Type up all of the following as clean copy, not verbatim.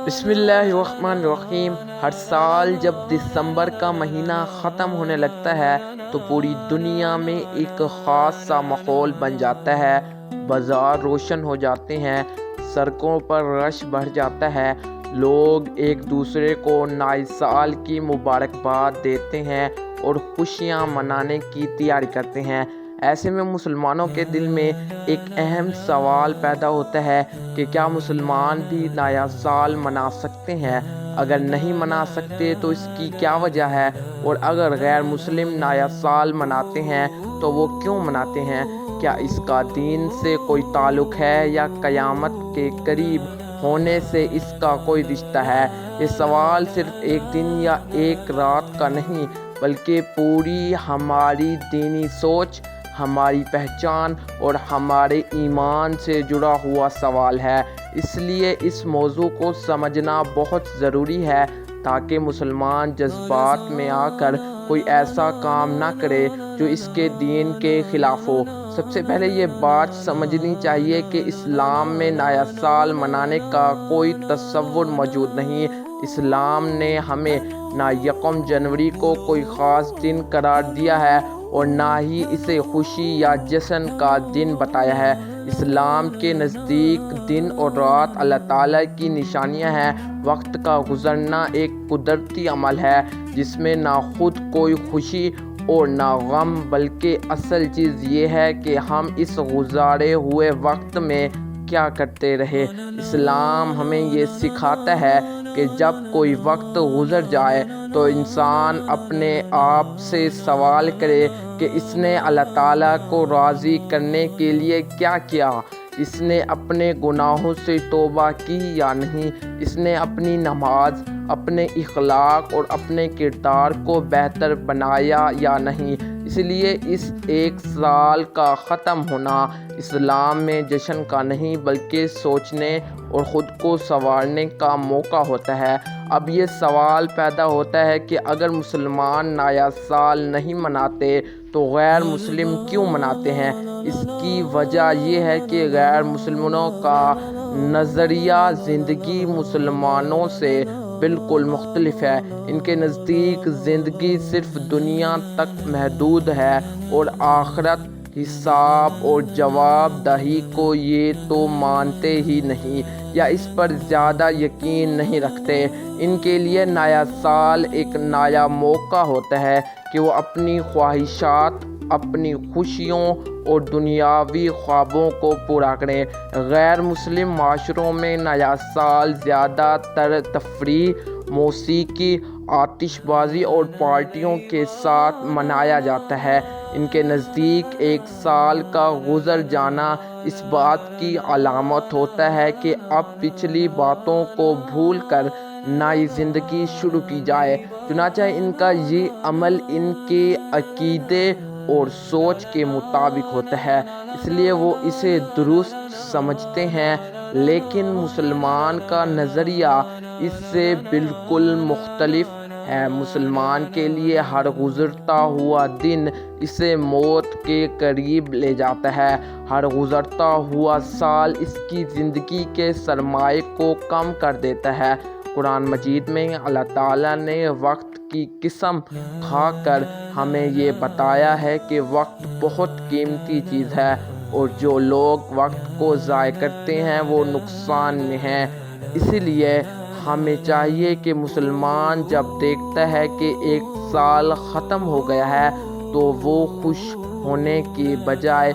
بسم اللہ الرحمن الرحیم۔ ہر سال جب دسمبر کا مہینہ ختم ہونے لگتا ہے تو پوری دنیا میں ایک خاص سا ماحول بن جاتا ہے۔ بازار روشن ہو جاتے ہیں، سڑکوں پر رش بڑھ جاتا ہے، لوگ ایک دوسرے کو نئے سال کی مبارکباد دیتے ہیں اور خوشیاں منانے کی تیاری کرتے ہیں۔ ایسے میں مسلمانوں کے دل میں ایک اہم سوال پیدا ہوتا ہے کہ کیا مسلمان بھی نیا سال منا سکتے ہیں؟ اگر نہیں منا سکتے تو اس کی کیا وجہ ہے؟ اور اگر غیر مسلم نیا سال مناتے ہیں تو وہ کیوں مناتے ہیں؟ کیا اس کا دین سے کوئی تعلق ہے یا قیامت کے قریب ہونے سے اس کا کوئی رشتہ ہے؟ یہ سوال صرف ایک دن یا ایک رات کا نہیں بلکہ پوری ہماری دینی سوچ، ہماری پہچان اور ہمارے ایمان سے جڑا ہوا سوال ہے۔ اس لیے اس موضوع کو سمجھنا بہت ضروری ہے تاکہ مسلمان جذبات میں آ کر کوئی ایسا کام نہ کرے جو اس کے دین کے خلاف ہو۔ سب سے پہلے یہ بات سمجھنی چاہیے کہ اسلام میں نیا سال منانے کا کوئی تصور موجود نہیں۔ اسلام نے ہمیں نہ یکم جنوری کو کوئی خاص دن قرار دیا ہے اور نہ ہی اسے خوشی یا جشن کا دن بتایا ہے۔ اسلام کے نزدیک دن اور رات اللہ تعالیٰ کی نشانیاں ہیں۔ وقت کا گزرنا ایک قدرتی عمل ہے جس میں نہ خود کوئی خوشی اور نہ غم، بلکہ اصل چیز یہ ہے کہ ہم اس گزارے ہوئے وقت میں کیا کرتے رہے۔ اسلام ہمیں یہ سکھاتا ہے کہ جب کوئی وقت گزر جائے تو انسان اپنے آپ سے سوال کرے کہ اس نے اللہ تعالیٰ کو راضی کرنے کے لیے کیا کیا؟ اس نے اپنے گناہوں سے توبہ کی یا نہیں؟ اس نے اپنی نماز، اپنے اخلاق اور اپنے کردار کو بہتر بنایا یا نہیں؟ اس لیے اس ایک سال کا ختم ہونا اسلام میں جشن کا نہیں بلکہ سوچنے اور خود کو سنوارنے کا موقع ہوتا ہے۔ اب یہ سوال پیدا ہوتا ہے کہ اگر مسلمان نیا سال نہیں مناتے تو غیر مسلم کیوں مناتے ہیں؟ اس کی وجہ یہ ہے کہ غیر مسلمانوں کا نظریہ زندگی مسلمانوں سے بالکل مختلف ہے۔ ان کے نزدیک زندگی صرف دنیا تک محدود ہے اور آخرت، حساب اور جواب دہی کو یہ تو مانتے ہی نہیں یا اس پر زیادہ یقین نہیں رکھتے۔ ان کے لیے نیا سال ایک نیا موقع ہوتا ہے کہ وہ اپنی خواہشات، اپنی خوشیوں اور دنیاوی خوابوں کو پورا کریں۔ غیر مسلم معاشروں میں نیا سال زیادہ تر تفریح، موسیقی، آتش بازی اور پارٹیوں کے ساتھ منایا جاتا ہے۔ ان کے نزدیک ایک سال کا گزر جانا اس بات کی علامت ہوتا ہے کہ اب پچھلی باتوں کو بھول کر نئی زندگی شروع کی جائے۔ چنانچہ ان کا یہ عمل ان کے عقیدے اور سوچ کے مطابق ہوتا ہے، اس لیے وہ اسے درست سمجھتے ہیں۔ لیکن مسلمان کا نظریہ اس سے بالکل مختلف ہے۔ مسلمان کے لیے ہر گزرتا ہوا دن اسے موت کے قریب لے جاتا ہے۔ ہر گزرتا ہوا سال اس کی زندگی کے سرمایے کو کم کر دیتا ہے۔ قرآن مجید میں اللہ تعالیٰ نے وقت کی قسم کھا کر ہمیں یہ بتایا ہے کہ وقت بہت قیمتی چیز ہے اور جو لوگ وقت کو ضائع کرتے ہیں وہ نقصان میں ہیں۔ اسی لیے ہمیں چاہیے کہ مسلمان جب دیکھتا ہے کہ ایک سال ختم ہو گیا ہے تو وہ خوش ہونے کی بجائے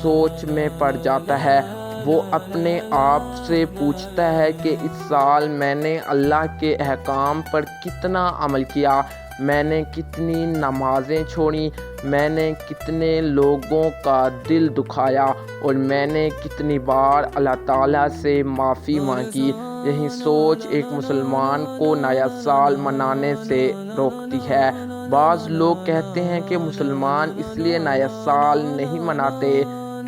سوچ میں پڑ جاتا ہے۔ وہ اپنے آپ سے پوچھتا ہے کہ اس سال میں نے اللہ کے احکام پر کتنا عمل کیا، میں نے کتنی نمازیں چھوڑیں، میں نے کتنے لوگوں کا دل دکھایا اور میں نے کتنی بار اللہ تعالیٰ سے معافی مانگی۔ یہی سوچ ایک مسلمان کو نیا سال منانے سے روکتی ہے۔ بعض لوگ کہتے ہیں کہ مسلمان اس لیے نیا سال نہیں مناتے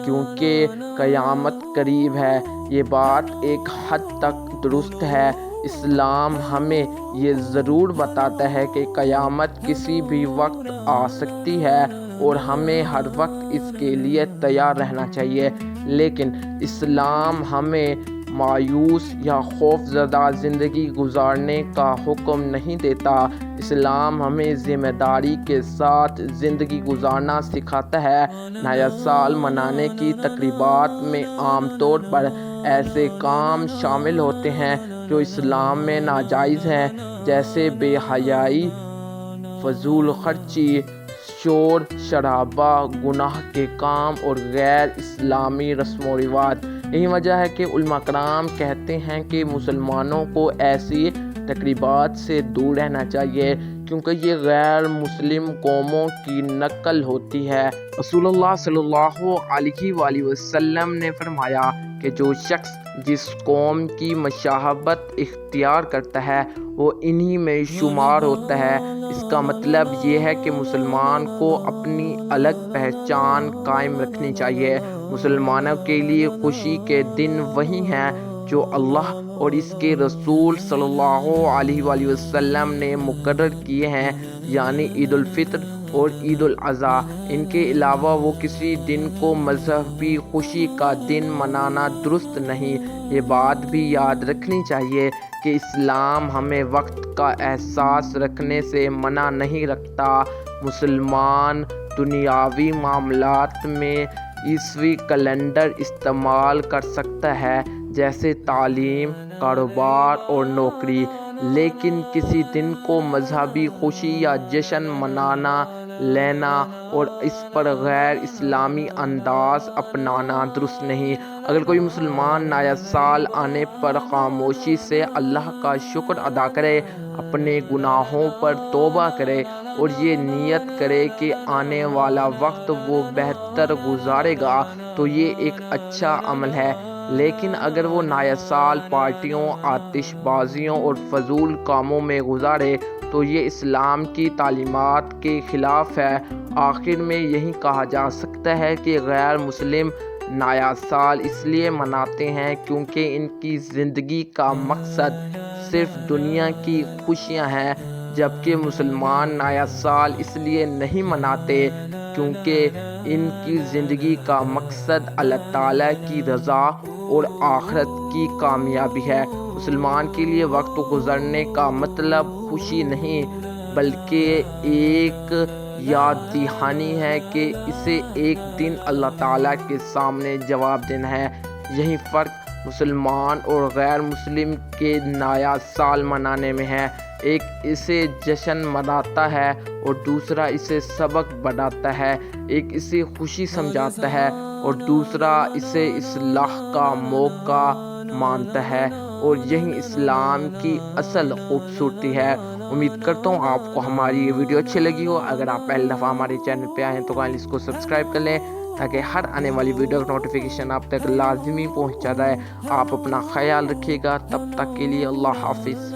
کیونکہ قیامت قریب ہے۔ یہ بات ایک حد تک درست ہے۔ اسلام ہمیں یہ ضرور بتاتا ہے کہ قیامت کسی بھی وقت آ سکتی ہے اور ہمیں ہر وقت اس کے لیے تیار رہنا چاہیے، لیکن اسلام ہمیں مایوس یا خوف زدہ زندگی گزارنے کا حکم نہیں دیتا۔ اسلام ہمیں ذمہ داری کے ساتھ زندگی گزارنا سکھاتا ہے۔ نیا سال منانے کی تقریبات میں عام طور پر ایسے کام شامل ہوتے ہیں جو اسلام میں ناجائز ہیں، جیسے بے حیائی، فضول خرچی، شور شرابہ، گناہ کے کام اور غیر اسلامی رسم و رواج۔ یہی وجہ ہے کہ علماء کرام کہتے ہیں کہ مسلمانوں کو ایسی تقریبات سے دور رہنا چاہیے، کیونکہ یہ غیر مسلم قوموں کی نقل ہوتی ہے۔ رسول اللہ صلی اللہ علیہ وآلہ وسلم نے فرمایا کہ جو شخص جس قوم کی مشابہت اختیار کرتا ہے وہ انہی میں شمار ہوتا ہے۔ اس کا مطلب یہ ہے کہ مسلمان کو اپنی الگ پہچان قائم رکھنی چاہیے۔ مسلمانوں کے لیے خوشی کے دن وہی ہیں جو اللہ اور اس کے رسول صلی اللہ علیہ وآلہ وسلم نے مقرر کیے ہیں، یعنی عید الفطر اور عید الاضحیٰ۔ ان کے علاوہ وہ کسی دن کو مذہبی خوشی کا دن منانا درست نہیں۔ یہ بات بھی یاد رکھنی چاہیے کہ اسلام ہمیں وقت کا احساس رکھنے سے منع نہیں رکھتا۔ مسلمان دنیاوی معاملات میں عیسوی کیلنڈر استعمال کر سکتا ہے، جیسے تعلیم، کاروبار اور نوکری، لیکن کسی دن کو مذہبی خوشی یا جشن منانا لینا اور اس پر غیر اسلامی انداز اپنانا درست نہیں۔ اگر کوئی مسلمان نیا سال آنے پر خاموشی سے اللہ کا شکر ادا کرے، اپنے گناہوں پر توبہ کرے اور یہ نیت کرے کہ آنے والا وقت وہ بہتر گزارے گا، تو یہ ایک اچھا عمل ہے۔ لیکن اگر وہ نیا سال پارٹیوں، آتش بازیوں اور فضول کاموں میں گزارے تو یہ اسلام کی تعلیمات کے خلاف ہے۔ آخر میں یہی کہا جا سکتا ہے کہ غیر مسلم نیا سال اس لیے مناتے ہیں کیونکہ ان کی زندگی کا مقصد صرف دنیا کی خوشیاں ہیں، جبکہ مسلمان نیا سال اس لیے نہیں مناتے کیونکہ ان کی زندگی کا مقصد اللہ تعالیٰ کی رضا اور آخرت کی کامیابی ہے۔ مسلمان کے لیے وقت گزرنے کا مطلب خوشی نہیں، بلکہ ایک یاد دہانی ہے کہ اسے ایک دن اللہ تعالیٰ کے سامنے جواب دینا ہے۔ یہی فرق مسلمان اور غیر مسلم کے نیا سال منانے میں ہے۔ ایک اسے جشن مناتا ہے اور دوسرا اسے سبق بناتا ہے۔ ایک اسے خوشی سمجھاتا ہے اور دوسرا اسے اصلاح کا موقع مانتا ہے، اور یہی اسلام کی اصل خوبصورتی ہے۔ امید کرتا ہوں آپ کو ہماری یہ ویڈیو اچھی لگی ہو۔ اگر آپ پہلی دفعہ ہمارے چینل پہ آئیں تو کائنڈلی اس کو سبسکرائب کر لیں تاکہ ہر آنے والی ویڈیو کا نوٹیفیکیشن آپ تک لازمی پہنچ جاتا ہے۔ آپ اپنا خیال رکھیے گا، تب تک کے لیے اللہ حافظ۔